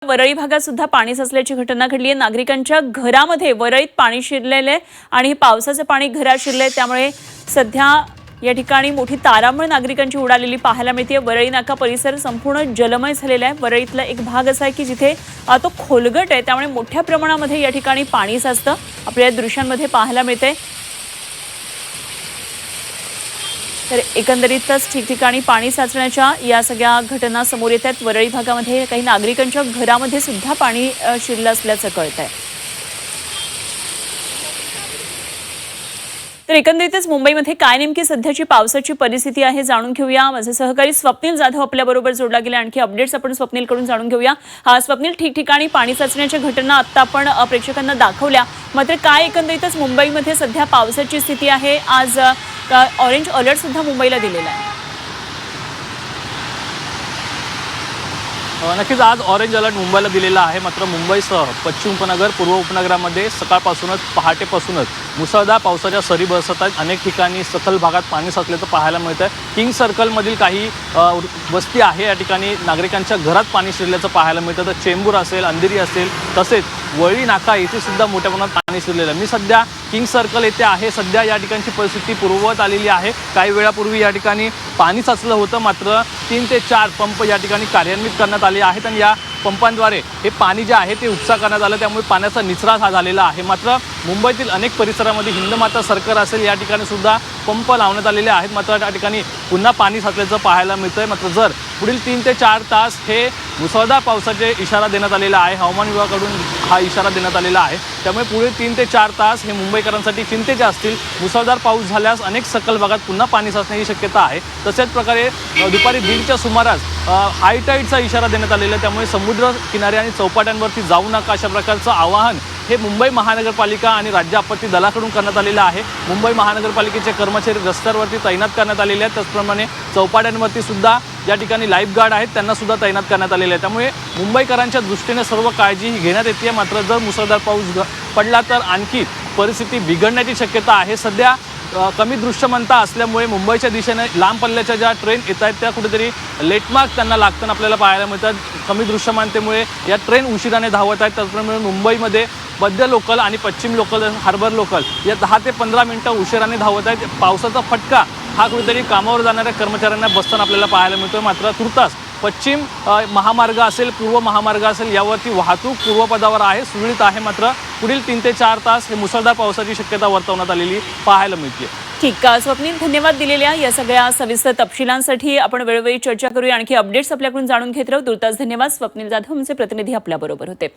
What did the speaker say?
वरळी भागात सुद्धा पाणी साचल्याची घटना घडली आहे। नागरिकांच्या घरामध्ये वरळीत पाणी शिरलेले आणि पावसाचं पाणी घरात शिरले, त्यामुळे सध्या या ठिकाणी मोठी तारांबळ नागरिकांची उडालेली पाहायला मिळते। वरळी नाका परिसर संपूर्ण जलमय झालेला आहे। वरळीतला एक भाग असा आहे की जिथे तो खोलगट आहे, त्यामुळे मोठ्या प्रमाणामध्ये या ठिकाणी पाणी साचतं, आपल्या दृश्यांमध्ये पाहायला मिळते। तर एकंदरीतच ठिकठिकाणी पाणी साचण्याच्या या सगळ्या घटना समोर येत आहेत। वरळी भागामध्ये काही नागरिकांच्या घरामध्ये सुद्धा पाणी शिरलं असल्याचं कळतंय। तर एकंदरीतच मुंबईमध्ये काय नेमकी सध्याची पावसाची परिस्थिती आहे जाणून घेऊया। माझे सहकारी स्वप्नील जाधव आपल्या बरोबर जोडला गेला। आणखी अपडेट्स आपण स्वप्नीलकडून जाणून घेऊया। स्वप्नील, ठिकठिकाणी पाणी साचण्याच्या घटना आता आपण प्रेक्षकांना दाखवल्या, मात्र काय एकंदरीतच मुंबईमध्ये सध्या पावसाची स्थिती आहे? आज ऑरेंज अलर्ट सुद्धा मुंबईला दिलेला आहे। नक्कीच आज ऑरेंज अलर्ट मुंबईला दिलेला आहे। मात्र मुंबईसह पश्चिम उपनगर, पूर्व उपनगरामध्ये सकाळपासूनच पहाटेपासूनच मुसळधार पावसाच्या सरी बरसत आहेत। अनेक ठिकाणी सखल भागात पाणी साचल्याचं पाहायला मिळतं आहे। किंग सर्कलमधील काही वस्ती आहे, या ठिकाणी नागरिकांच्या घरात पाणी शिरल्याचं पाहायला मिळतं। तर चेंबूर असेल, अंधेरी असेल, तसेच वरळी नाका येथे सुद्धा मोठ्या प्रमाणात पाणी शिरलेलं आहे। मी सध्या किंग सर्कल येथे आहे। सध्या या ठिकाणची परिस्थिती पूर्ववत आलेली आहे। काही वेळापूर्वी या ठिकाणी पाणी साचलं होतं, मात्र 3 ते 4 पंप या ठिकाणी कार्यान्वित करण्यात आले आहेत आणि या पंपांद्वारे हे पाणी जे आहे ते उपसा करण्यात आलं, त्यामुळे पाण्याचा निचरा हा झालेला आहे। मात्र मुंबईतील अनेक परिसरामध्ये हिंदमाता सर्कल असेल, या ठिकाणी सुद्धा पंप लावण्यात आलेले आहेत, मात्र त्या ठिकाणी पुन्हा पाणी साचल्याचं पाहायला मिळतंय। मात्र जर पुढील 3 ते 4 तास हे मुसळधार पावसाचे इशारा देण्यात आलेला आहे, हवामान विभागाकडून हा इशारा देण्यात आलेला आहे, त्यामुळे पुढील 3 ते 4 तास हे मुंबईकरांसाठी चिंतेचे असतील। मुसळधार पाऊस झाल्यास अनेक सखल भागात पुन्हा पाणी साचण्याची शक्यता आहे। तसेच प्रकारे दुपारी 1:30च्या सुमारास हाय टाईडचा इशारा देण्यात आलेला आहे, त्यामुळे समुद्र किनारे आणि चौपाट्यांवरती जाऊ नका अशा प्रकारचं आवाहन हे मुंबई महानगरपालिका आणि राज्य आपत्ती दलाकडून करण्यात आलेलं आहे। मुंबई महानगरपालिकेचे कर्मचारी रस्त्यांवरती तैनात करण्यात आलेले आहेत, त्याचप्रमाणे चौपाट्यांवरती सुद्धा या ठिकाणी लाईफ गार्ड आहेत, त्यांना सुद्धा तैनात करण्यात आलेले आहे। त्यामुळे मुंबईकरांच्या दृष्टीने सर्व काळजी ही घेण्यात येते। मात्र जर मुसळधार पाऊस पडला तर आणखी परिस्थिती बिघडण्याची शक्यता आहे। सध्या कमी दृश्यमानता असल्यामुळे मुंबईच्या दिशेने लांब पल्ल्याच्या ज्या ट्रेन येत आहेत त्या कुठेतरी लेटमार्क त्यांना लागताना आपल्याला पाहायला मिळतात। कमी दृश्यमानतेमुळे या ट्रेन उशिराने धावत आहेत, त्याचप्रमाणे मुंबईमध्ये मध्य लोकल आणि पश्चिम लोकल, हार्बर लोकल या 10 ते 15 मिनिटं उशिराने धावत आहेत। पावसाचा फटका हा कुठेतरी कामावर जाणाऱ्या कर्मचाऱ्यांना बसताना आपल्याला पाहायला मिळतोय। मात्र तुर्तास पश्चिम महामार्ग असेल, पूर्व महामार्ग असेल, यावरती वाहतूक पूर्वपदावर आहे, सुरळीत आहे। मात्र पुढील 3 ते 4 तास हे मुसळधार पावसाची शक्यता वर्तवण्यात आलेली पाहायला मिळते। ठीक आहे स्वप्नील, धन्यवाद दिलेल्या या सगळ्या सविस्तर तपशिलांसाठी। आपण वेळोवेळी चर्चा करूया, आणखी अपडेट्स आपल्याकडून जाणून घेत राहू। तुर्तास धन्यवाद। स्वप्नील जाधव आमचे प्रतिनिधी आपल्याबरोबर होते।